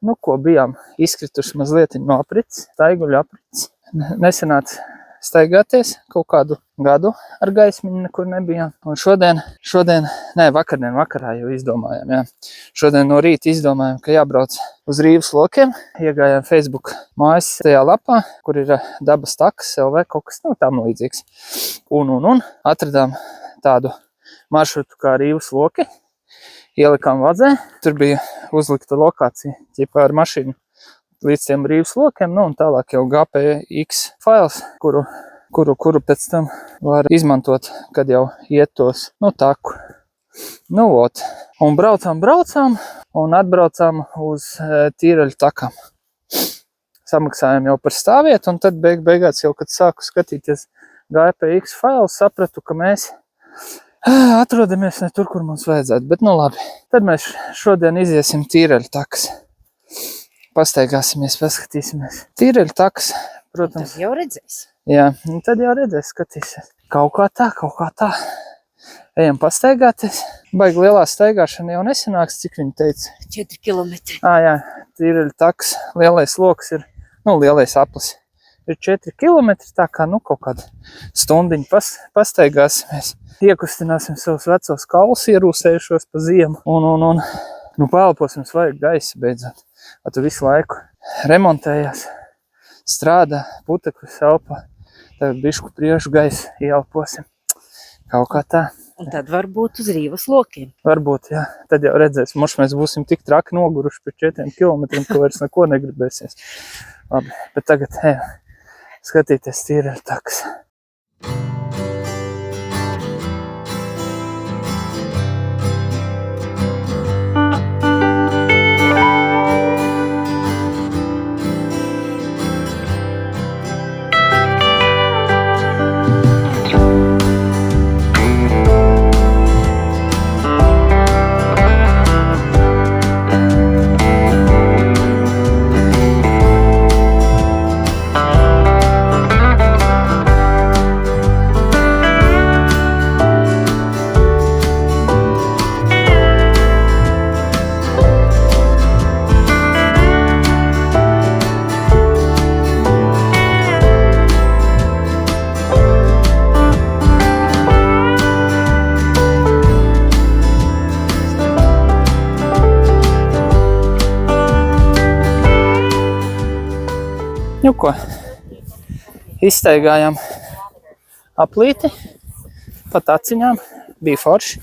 Nu, ko bijām izkrituši mazliet no aprits, staiguļu aprits. Nesenāca staigāties kaut kādu gadu ar gaismiņu, nekur nebijām. Un vakardien vakarā jau izdomājām, jā. Šodien no rīta izdomājām, ka jābrauc uz Rīvas lokiem. Iegājām Facebook mājas tajā lapā, kur ir dabas takas, LV, kaut kas tam līdzīgs. Un atradām tādu maršrutu kā Rīvas loki. Ielikām vadzē, tur bija uzlikta lokācija, ķipā ar mašīnu līdz tiem Rīvas lokiem, un tālāk jau GPX fails, kuru pēc tam var izmantot, kad jau iet tos, taku. Un braucām un atbraucām uz Tīreļu takām. Samaksājām jau par stāvvietu, un tad beigās jau, kad sāku skatīties GPX fails, sapratu, ka mēs atrodamies ne tur, kur mums vajadzētu, bet labi. Tad mēs šodien iziesim Tīreļu takas. Pastaigāsimies, paskatīsimies. Tīreļu takas, protams. Tad jau redzēs. Jā, tad jau redzēs, skatīsies. Kaut kā tā. Ejam pastaigāties. Baigi lielā staigāšana jau nesanāks, cik viņi teica. 4 kilometri. Jā, Tīreļu takas lielais loks ir, lielais aplis. Ir 4 kilometri, tā kā, kaut kādu stundiņu pastaigāsimies. Iekustināsim savus vecos kaulus, ierūsējušos pa ziemu. Un pēlposim svaigu gaisu beidzot. Tu visu laiku remontējās, strādā, putekļus elpā. Tagad bišku priešu gaisu ieelposim. Kaut kā tā. Un tad varbūt uz Rīvas lokiem. Varbūt, jā. Tad jau redzēs, mēs būsim tik traki noguruši pēc 4 kilometriem, ka vairs neko negribēsies. Labi, bet tagad skatīties Tīreļu takas. Ko? Izstaigājām aplīti, pat aciņām, bija forši.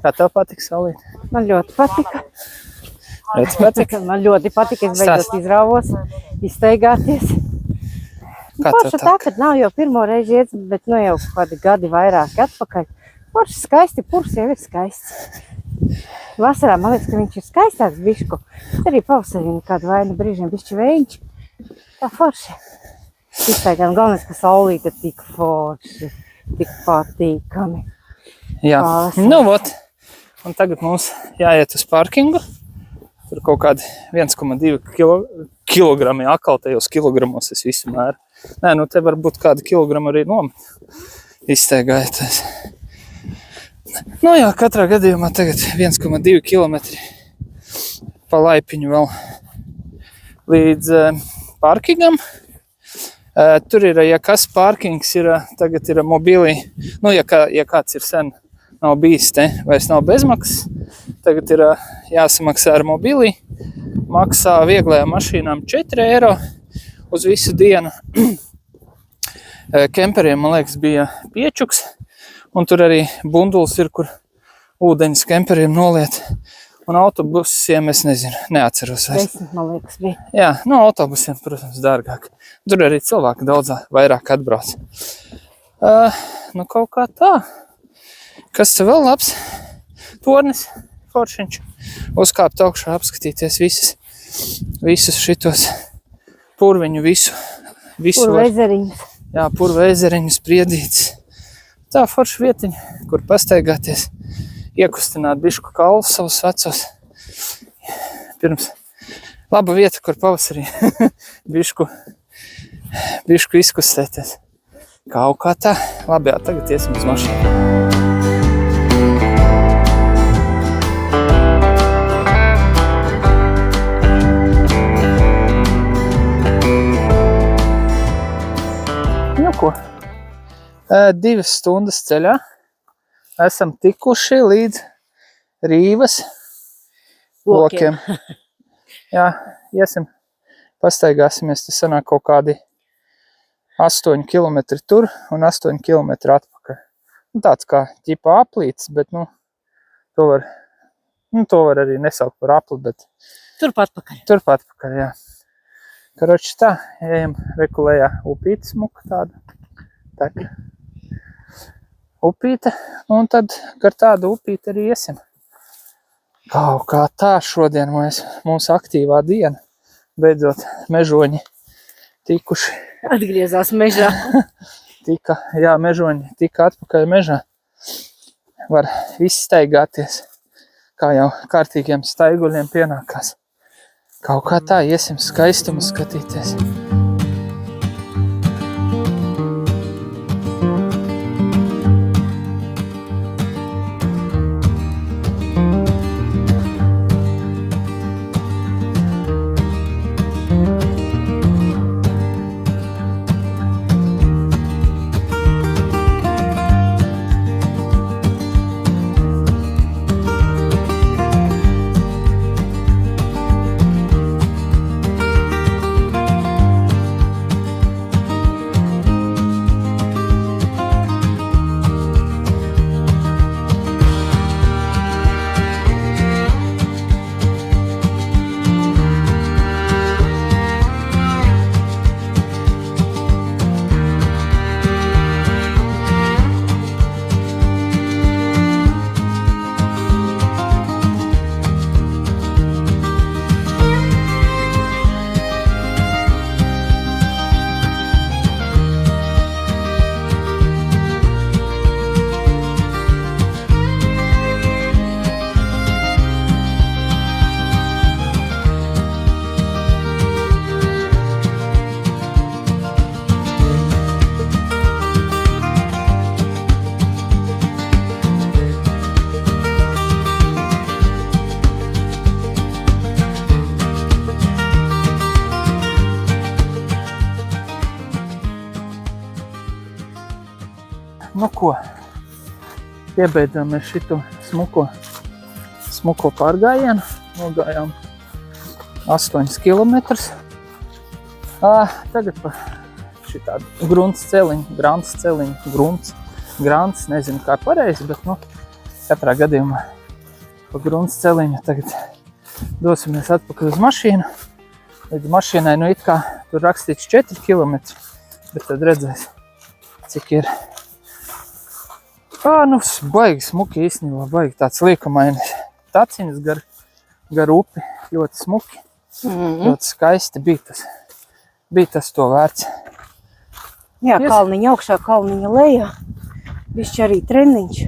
Kā tev patika, Saulīte? Man ļoti patika. Man ļoti patika, es beidzot izrāvos, izstaigāties. Forša tā, kad nav jau pirmo reizi iet, bet jau kādi gadi vairāk atpakaļ. Forši skaisti, purs jau ir skaists. Vasarā man liekas, ka viņš ir skaistāks bišku. Arī pavasarī kādu vainu brīžiem bišķi vējiņš. Tā forši. Izstaigām, galvenais, ka Saulīte ir tik forši, tik patīkami. Jā, un tagad mums jāiet uz parkingu. Tur kaut kādi 1,2 kilogrami akal, tajos kilogramos es visu mēru. Te varbūt kādu kilogramu arī nomet. Izstaigājoties. Katrā gadījumā tagad 1,2 kilometri pa laipiņu vēl līdz parkingam. Tur ir, ja kas parkings ir, tagad ir mobili, ja kāds ir sen nav bijis te, vairs nav bezmaksas, tagad ir jāsamaksā ar mobili, maksā vieglajām mašīnām 4 eiro uz visu dienu. Kemperiem, man liekas, bija piečuks, un tur arī bunduls ir, kur ūdeņas kemperiem noliet. Un autobusiem es nezinu, neatceros vairs. 10, man liekas, bija. Jā, autobusiem, protams, dārgāk. Tur arī cilvēki daudz vairāk atbrauc. Kaut kā tā. Kas te vēl labs? Tornis, foršiņš. Uzkāpt augšā, apskatīties visus šitos purviņu, visu. Purva ezeriņus. Jā, purva ezeriņus, priedītes. Tā forša vietiņa, kur pastaigāties. Iekustināt bišku kaulus savus vecos. Pirms laba vieta, kur pavasarī bišku izkustēties. Kaut kā tā. Labi, tagad iesim uz mašīnu. ko? 2 stundas ceļā. Esam tikuši līdz Rīvas lokiem. Jā, iesim, pastaigāsimies, tas sanāk kaut kādi 8 kilometri tur un 8 kilometri atpakaļ. Tāds kā ķipa aplīts, bet, to var arī nesaukt par apli, bet Turpat pakaļ. turpat pakaļ, jā. Karoči tā, ejam rekulējā upīte smuka tāda. Tak. Upīte, un tad gar tādu upīti arī iesim. Kaut kā tā šodien mūsu aktīvā diena. Beidzot, mežoņi tikuši. Atgriezās mežā. Mežoņi tika atpakaļ mežā. Var izstaigāties, kā jau kārtīgiem staiguļiem pienākās. Kaut kā tā, iesim skaistumu skatīties. Nu ko, piebeidzām mēs šito smuko pārgājienu, nogājām 8 kilometrus. Tagad pa šitādu grunts celiņu, grants, nezinu kā pareizi, bet katrā gadījumā pa grunts celiņu tagad dosimies atpakaļ uz mašīnu. Līdz mašīnai, it kā tur rakstīts 4 kilometri, bet tad redzēs, cik ir. Baigi smuki īstenībā, baigi tāds liekamainis taciņas gar upi, ļoti smuki, ļoti skaisti, bija tas to vērts. Jā, kalniņa augšā, kalniņa lejā, bišķi arī treniņš,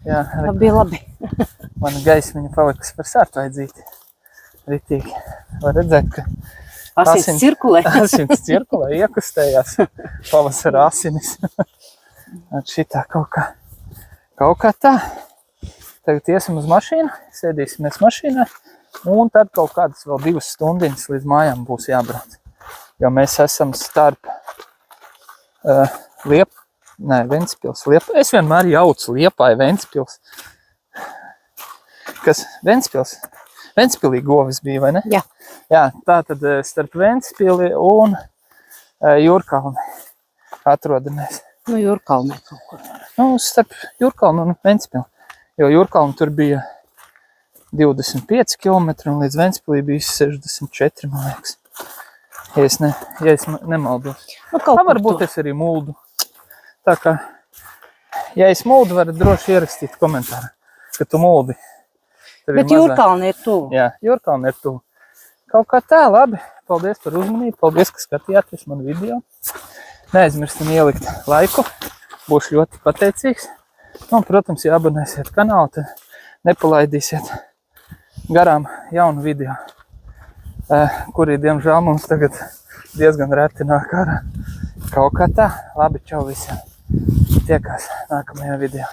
Jā, tā bija labi. Mana gaismiņa palikas par sārtvaidzīti, ritīgi. Var redzēt, ka Asins cirkulē. Asins cirkulē, iekustējās pavasara asinis. Šitā kaut kā tā. Tagad iesim uz mašīnu, sēdīsimies mašīnā, un tad kaut kādas vēl 2 stundiņas līdz mājām būs jābrauc. Jo mēs esam starp Ventspils. Es vienmēr jaucu Liepāju Ventspils. Kas? Ventspils? Ventspilī govis bija, vai ne? Jā. Jā, tā tad starp Ventspili un Jūrkalni atrodamies. Jūrkalnē kaut kur. Starp Jūrkalnu un Ventspili. Jo Jūrkalnu tur bija 25 km un līdz Ventspilī bija 64, man liekas. Ja es nemaldos. Varbūt es arī muldu. Tā kā, ja es muldu, varat droši ierakstīt komentāru, ka tu muldi. Bet Jūrkalna ir tuvu. Jā, Jūrkalna ir tuvu. Kaut kā tā, labi. Paldies par uzmanību. Paldies, ka skatījāties manu video. Neaizmirstam ielikt laiku. Būšu ļoti pateicīgs. Un, protams, ja abonēsiet kanālu, tad nepalaidīsiet garām jaunu video, kuri, diemžēl, mums tagad diezgan reti nāk ārā. Kaut kā tā. Labi, čau visiem. Tiekās nākamajā video.